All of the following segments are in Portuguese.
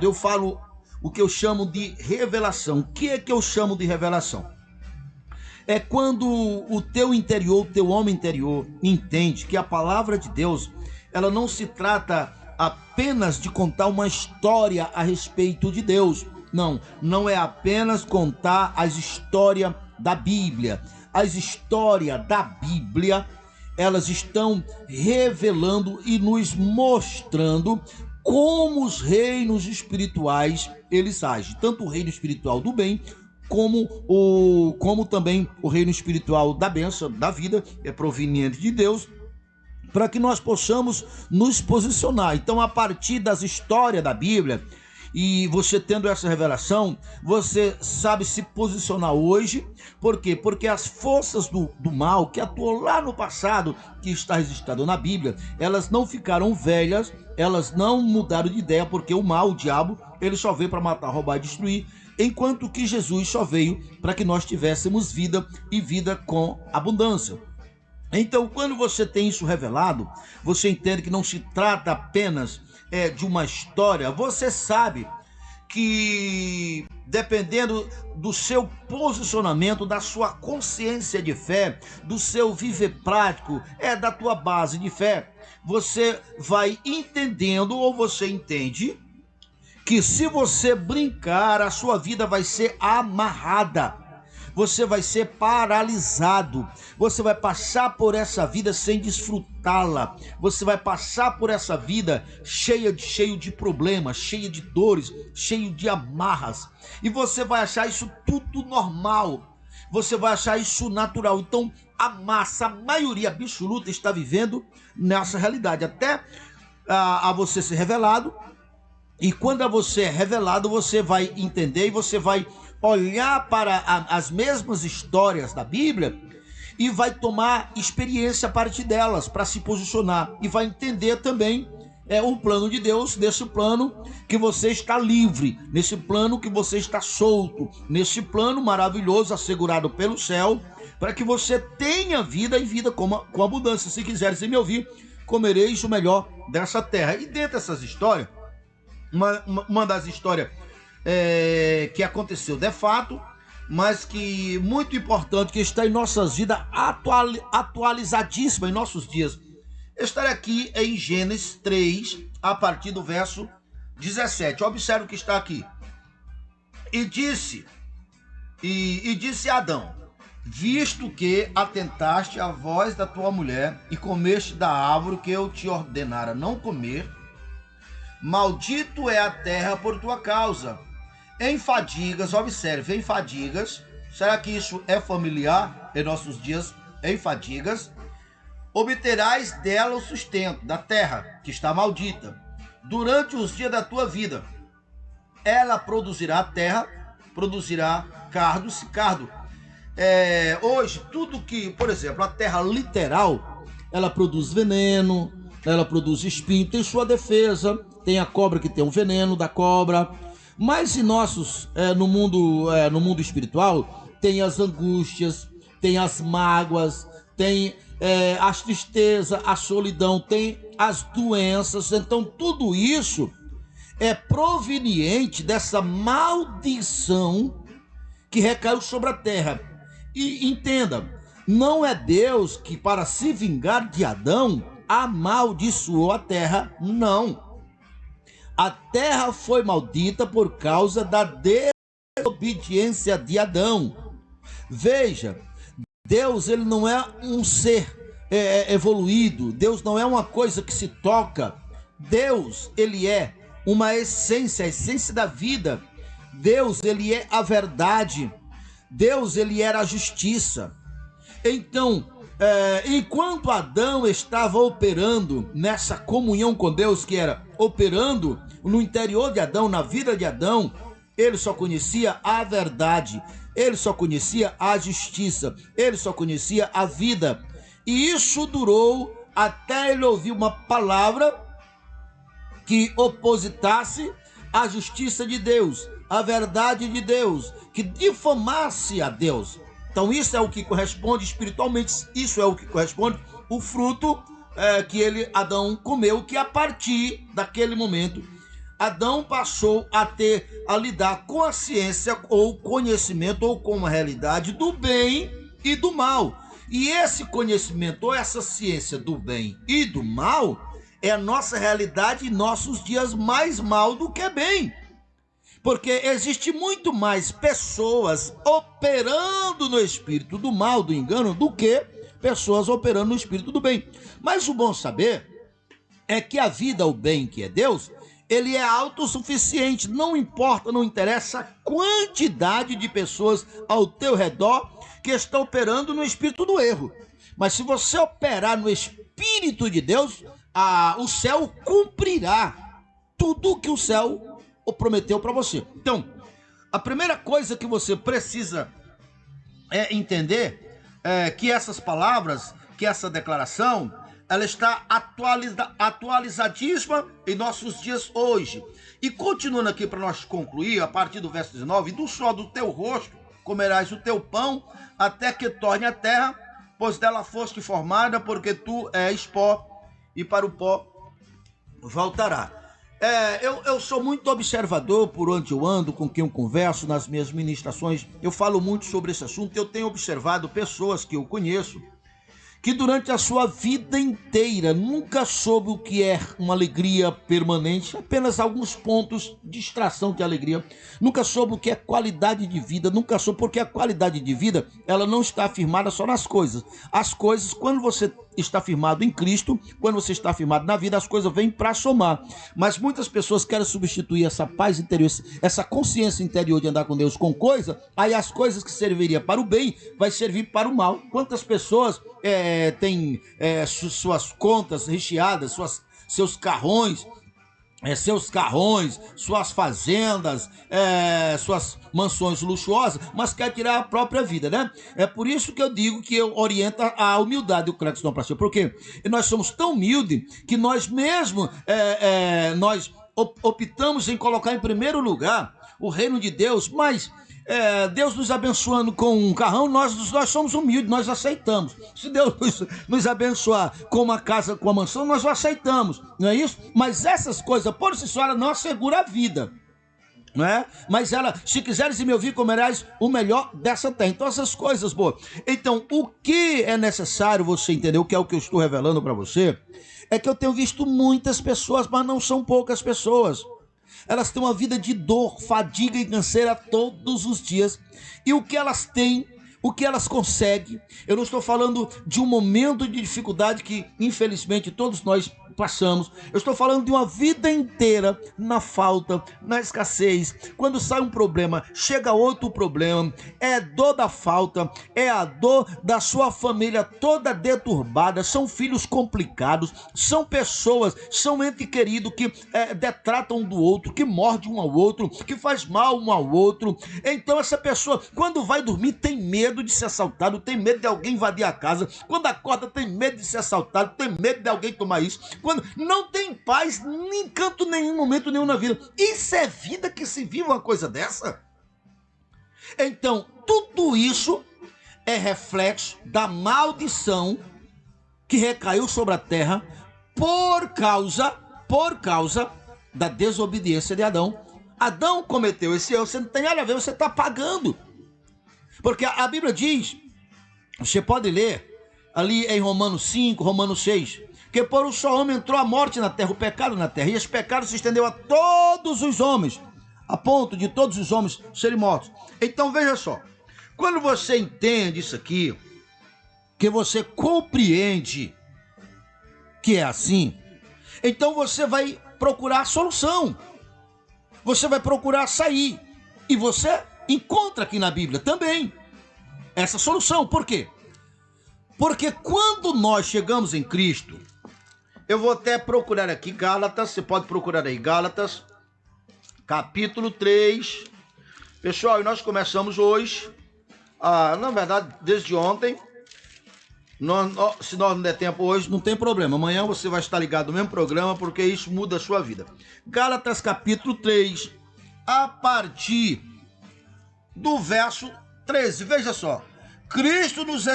eu falo o que eu chamo de revelação. O que é que eu chamo de revelação? É quando o teu interior, o teu homem interior, entende que a palavra de Deus, ela não se trata apenas de contar uma história a respeito de Deus. Não, não é apenas contar as histórias da Bíblia. As histórias da Bíblia, elas estão revelando e nos mostrando como os reinos espirituais eles agem, tanto o reino espiritual do bem como também o reino espiritual da bênção, da vida, é proveniente de Deus, para que nós possamos nos posicionar. Então, a partir das histórias da Bíblia, e você tendo essa revelação, você sabe se posicionar hoje. Por quê? Porque as forças do mal que atuou lá no passado, que está registrado na Bíblia, elas não ficaram velhas, elas não mudaram de ideia, porque o mal, o diabo, ele só veio para matar, roubar e destruir, enquanto que Jesus só veio para que nós tivéssemos vida e vida com abundância. Então, quando você tem isso revelado, você entende que não se trata apenas de uma história. Você sabe que, dependendo do seu posicionamento, da sua consciência de fé, do seu viver prático, da tua base de fé, você vai entendendo, ou você entende, que se você brincar, a sua vida vai ser amarrada. Você vai ser paralisado, você vai passar por essa vida sem desfrutá-la, você vai passar por essa vida cheio de problemas, cheia de dores, cheio de amarras, e você vai achar isso tudo normal, você vai achar isso natural. Então a maioria absoluta está vivendo nessa realidade, até a você ser revelado. E quando a você é revelado, você vai entender e você vai olhar para as mesmas histórias da Bíblia e vai tomar experiência a partir delas para se posicionar, e vai entender também o plano de Deus, nesse plano que você está livre, nesse plano que você está solto, nesse plano maravilhoso assegurado pelo céu, para que você tenha vida e vida com abundância. Se quiseres me ouvir, comereis o melhor dessa terra. E dentro dessas histórias, uma das histórias que aconteceu de fato, mas que muito importante, que está em nossas vidas, atualizadíssima em nossos dias. Estarei aqui em Gênesis 3, a partir do verso 17. Observe o que está aqui. E disse a Adão: visto que atentaste à voz da tua mulher e comeste da árvore que eu te ordenara não comer, maldito é a terra por tua causa. Em fadigas, observe, em fadigas, será que isso é familiar em nossos dias? Em fadigas, obterás dela o sustento, da terra que está maldita, durante os dias da tua vida. Ela produzirá, a terra produzirá cardo. Hoje, tudo que, por exemplo, a terra literal, ela produz veneno, ela produz espinho, tem sua defesa. Tem a cobra que tem o veneno da cobra, mas em no mundo espiritual, tem as angústias, tem as mágoas, tem as tristezas, a solidão, tem as doenças. Então tudo isso é proveniente dessa maldição que recaiu sobre a terra. E entenda, não é Deus que, para se vingar de Adão, amaldiçoou a terra, não. A terra foi maldita por causa da desobediência de Adão. Veja, Deus, ele não é um ser evoluído. Deus não é uma coisa que se toca. Deus, ele é uma essência, a essência da vida. Deus, ele é a verdade. Deus, ele era a justiça. Então, enquanto Adão estava operando nessa comunhão com Deus, que era operando no interior de Adão, na vida de Adão, ele só conhecia a verdade, ele só conhecia a justiça, ele só conhecia a vida. E isso durou até ele ouvir uma palavra que opositasse a justiça de Deus, a verdade de Deus, que difamasse a Deus. Então isso é o que corresponde espiritualmente, isso é o que corresponde o fruto que Adão comeu, que a partir daquele momento Adão passou a lidar com a ciência ou conhecimento ou com a realidade do bem e do mal. E esse conhecimento ou essa ciência do bem e do mal é a nossa realidade em nossos dias mais mal do que bem. Porque existe muito mais pessoas operando no espírito do mal, do engano, do que pessoas operando no espírito do bem. Mas o bom saber é que a vida, o bem que é Deus, ele é autossuficiente. Não importa, não interessa a quantidade de pessoas ao teu redor que estão operando no espírito do erro. Mas se você operar no espírito de Deus, o céu cumprirá tudo que o céu prometeu para você. Então, a primeira coisa que você precisa entender é que essas palavras, que essa declaração, ela está atualizadíssima em nossos dias hoje. E continuando aqui para nós concluir, a partir do verso 19, do suor do teu rosto comerás o teu pão, até que torne a terra, pois dela foste formada, porque tu és pó, e para o pó voltará. Eu sou muito observador por onde eu ando, com quem eu converso nas minhas ministrações. Eu falo muito sobre esse assunto. Eu tenho observado pessoas que eu conheço que durante a sua vida inteira nunca soube o que é uma alegria permanente, apenas alguns pontos de extração de alegria, nunca soube o que é qualidade de vida, nunca soube, porque a qualidade de vida, ela não está firmada só nas coisas. As coisas, quando você está firmado em Cristo, quando você está firmado na vida, as coisas vêm para somar. Mas muitas pessoas querem substituir essa paz interior, essa consciência interior de andar com Deus com coisa, aí as coisas que serviriam para o bem, vai servir para o mal. Quantas pessoas têm suas contas recheadas, seus carrões, suas fazendas, suas mansões luxuosas, mas quer tirar a própria vida, né? É por isso que eu digo que eu oriento a humildade do Clexton para si, porque nós somos tão humildes que nós mesmos nós optamos em colocar em primeiro lugar o reino de Deus, mas Deus nos abençoando com um carrão, nós somos humildes, nós aceitamos. Se Deus nos abençoar com uma casa, com uma mansão, nós o aceitamos, não é isso? Mas essas coisas, por si só, não assegura a vida, não é? Mas ela, se quiseres me ouvir, comerás o melhor dessa terra. Então essas coisas, boas. Então o que é necessário você entender, o que é o que eu estou revelando para você, é que eu tenho visto muitas pessoas, mas não são poucas pessoas. Elas têm uma vida de dor, fadiga e canseira todos os dias. E o que elas têm, o que elas conseguem, eu não estou falando de um momento de dificuldade que, infelizmente, todos nós passamos. Eu estou falando de uma vida inteira na falta, na escassez. Quando sai um problema, chega outro problema. É dor da falta, é a dor da sua família toda deturbada. São filhos complicados, são pessoas, são entes queridos que detratam um do outro, que morde um ao outro, que faz mal um ao outro. Então essa pessoa, quando vai dormir, tem medo de ser assaltado, tem medo de alguém invadir a casa. Quando acorda, tem medo de ser assaltado, tem medo de alguém tomar isso. Quando não tem paz, nem canto nenhum, momento nenhum na vida. Isso é vida que se vive uma coisa dessa? Então, tudo isso é reflexo da maldição que recaiu sobre a terra por causa da desobediência de Adão. Adão cometeu esse erro, você não tem nada a ver, você está pagando. Porque a Bíblia diz, você pode ler ali em Romanos 5, Romanos 6, que por um só homem entrou a morte na terra, o pecado na terra, e esse pecado se estendeu a todos os homens, a ponto de todos os homens serem mortos. Então veja só, quando você entende isso aqui, que você compreende que é assim, então você vai procurar solução, você vai procurar sair, e você encontra aqui na Bíblia também essa solução. Por quê? Porque quando nós chegamos em Cristo, eu vou até procurar aqui Gálatas, você pode procurar aí Gálatas, capítulo 3. Pessoal, e nós começamos hoje, na verdade, desde ontem. Se nós não der tempo hoje, não tem problema. Amanhã você vai estar ligado no mesmo programa, porque isso muda a sua vida. Gálatas, capítulo 3, a partir do verso 13. Veja só. Cristo nos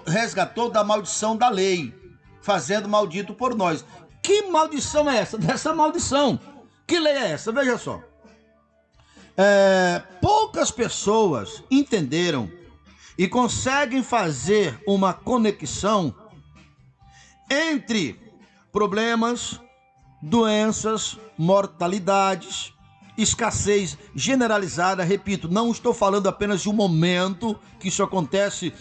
resgatou da maldição da lei, fazendo maldito por nós. Que maldição é essa? Dessa maldição Que lei é essa? Veja só. Poucas pessoas entenderam e conseguem fazer uma conexão entre problemas, doenças, mortalidades, escassez generalizada. Repito, não estou falando apenas de um momento, que isso acontece,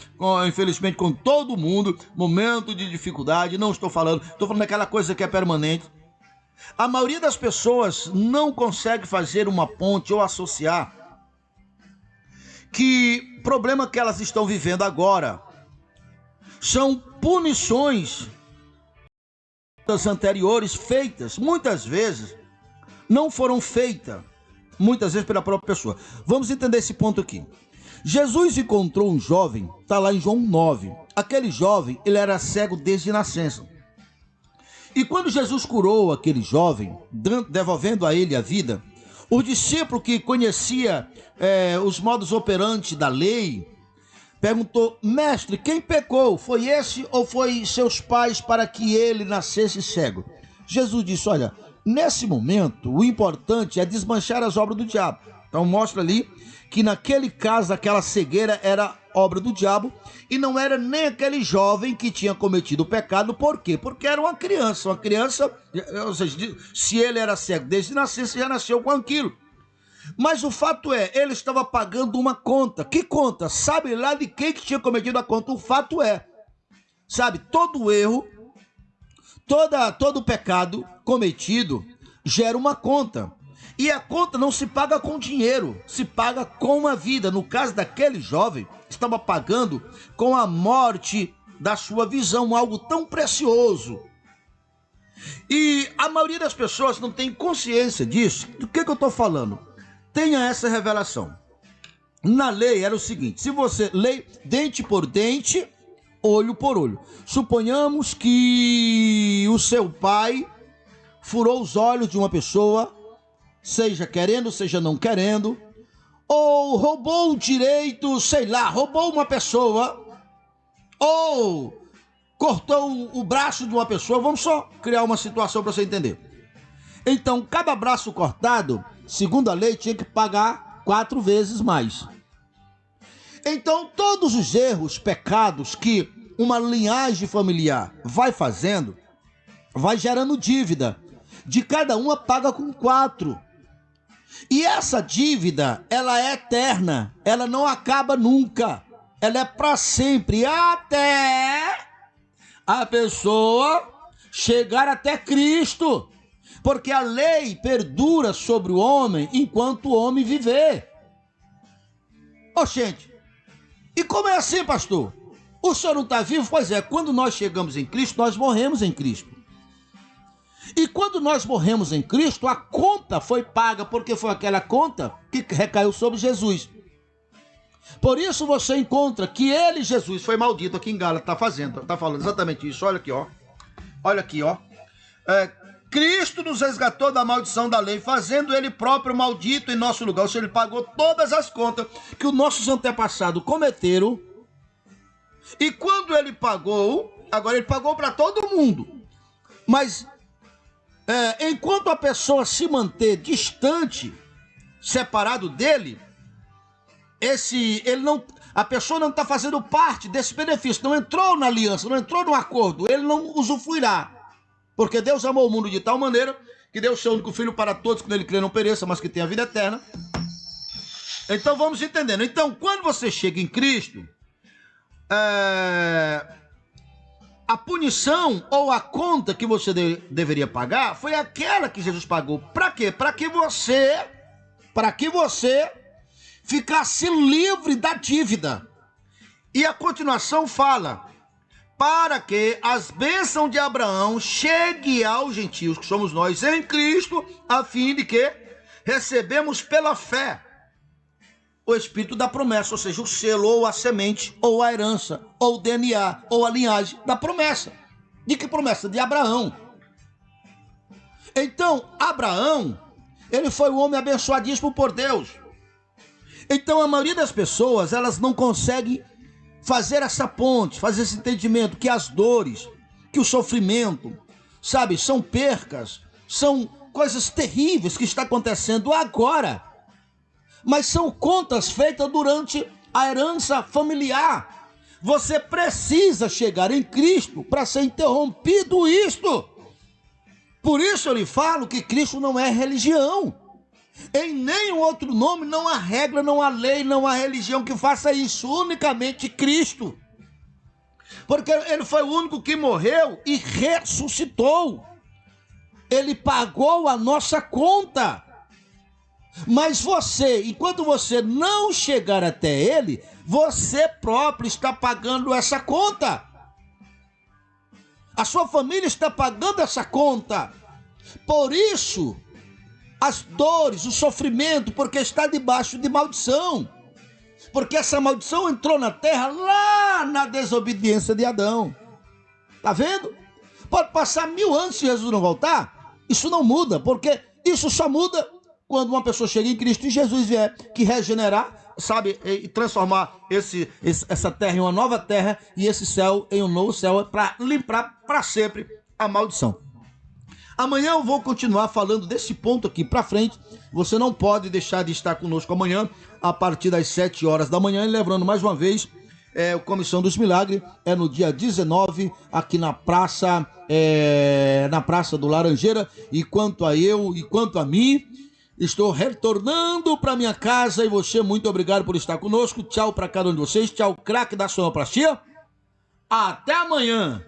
infelizmente, com todo mundo, momento de dificuldade, não estou falando daquela coisa que é permanente. A maioria das pessoas não consegue fazer uma ponte ou associar que problema que elas estão vivendo agora são punições das anteriores feitas, muitas vezes não foram feitas, muitas vezes pela própria pessoa. Vamos entender esse ponto aqui. Jesus encontrou um jovem, está lá em João 9. Aquele jovem, ele era cego desde nascença. E quando Jesus curou aquele jovem, devolvendo a ele a vida, o discípulo que conhecia os modos operantes da lei, perguntou: mestre, quem pecou? Foi esse ou foi seus pais para que ele nascesse cego? Jesus disse: olha, nesse momento o importante é desmanchar as obras do diabo. Então mostra ali que naquele caso aquela cegueira era obra do diabo e não era nem aquele jovem que tinha cometido o pecado. Por quê? Porque era uma criança, ou seja, se ele era cego desde nascença, já nasceu com aquilo. Mas o fato é, ele estava pagando uma conta. Que conta? Sabe lá de quem que tinha cometido a conta? O fato é, sabe, todo erro, todo pecado cometido gera uma conta. E a conta não se paga com dinheiro, se paga com a vida. No caso daquele jovem, estava pagando com a morte da sua visão, algo tão precioso. E a maioria das pessoas não tem consciência disso. Do que eu estou falando? Tenha essa revelação. Na lei era o seguinte: se você lê dente por dente, olho por olho. Suponhamos que o seu pai furou os olhos de uma pessoa, seja querendo, seja não querendo, ou roubou o direito, roubou uma pessoa, ou cortou o braço de uma pessoa. Vamos só criar uma situação para você entender. Então, cada braço cortado, segundo a lei, tinha que pagar 4 vezes mais. Então, todos os erros, pecados que uma linhagem familiar vai fazendo, vai gerando dívida. De cada uma paga com 4. E essa dívida, ela é eterna, ela não acaba nunca, ela é para sempre, até a pessoa chegar até Cristo, porque a lei perdura sobre o homem enquanto o homem viver. Gente, e como é assim, pastor? O senhor não está vivo? Pois é, quando nós chegamos em Cristo, nós morremos em Cristo. E quando nós morremos em Cristo, a conta foi paga, porque foi aquela conta que recaiu sobre Jesus. Por isso você encontra que ele, Jesus, foi maldito. Aqui em Gálatas está falando exatamente isso. Olha aqui, ó. Olha aqui, ó. Cristo nos resgatou da maldição da lei, fazendo ele próprio maldito em nosso lugar. Ou seja, ele pagou todas as contas que os nossos antepassados cometeram. E quando ele pagou, agora ele pagou para todo mundo. Mas enquanto a pessoa se manter distante, separado dele, a pessoa não está fazendo parte desse benefício, não entrou na aliança, não entrou no acordo, ele não usufruirá. Porque Deus amou o mundo de tal maneira que deu o seu único filho para todos, que nele crê não pereça, mas que tenha vida eterna. Então vamos entendendo. Então, quando você chega em Cristo, a punição ou a conta que você deveria pagar foi aquela que Jesus pagou. Para quê? Para que você ficasse livre da dívida. E a continuação fala: para que as bênçãos de Abraão cheguem aos gentios, que somos nós, em Cristo, a fim de que recebemos pela fé o espírito da promessa, ou seja, o selo, ou a semente, ou a herança, ou o DNA, ou a linhagem da promessa. De que promessa? De Abraão. Então, Abraão, ele foi um homem abençoadíssimo por Deus. Então, a maioria das pessoas, elas não conseguem fazer essa ponte, fazer esse entendimento que as dores, que o sofrimento, sabe, são percas, são coisas terríveis que está acontecendo agora, mas são contas feitas durante a herança familiar. Você precisa chegar em Cristo para ser interrompido isto. Por isso eu lhe falo que Cristo não é religião. Em nenhum outro nome não há regra, não há lei, não há religião que faça isso, unicamente Cristo. Porque ele foi o único que morreu e ressuscitou. Ele pagou a nossa conta. Mas você, enquanto você não chegar até ele, você próprio está pagando essa conta. A sua família está pagando essa conta. Por isso, as dores, o sofrimento, porque está debaixo de maldição. Porque essa maldição entrou na terra lá na desobediência de Adão. Está vendo? Pode passar 1000 anos se Jesus não voltar. Isso não muda, porque isso só muda quando uma pessoa chega em Cristo e Jesus vier que regenerar, sabe, e transformar essa terra em uma nova terra e esse céu em um novo céu para limpar para sempre a maldição. Amanhã eu vou continuar falando desse ponto aqui para frente. Você não pode deixar de estar conosco amanhã a partir das 7 horas da manhã. E lembrando mais uma vez, a Comissão dos Milagres é no dia 19 aqui na Praça do Laranjeira. E quanto a eu e quanto a mim, estou retornando para minha casa. E você, muito obrigado por estar conosco. Tchau para cada um de vocês. Tchau, craque da sonoplastia. Até amanhã.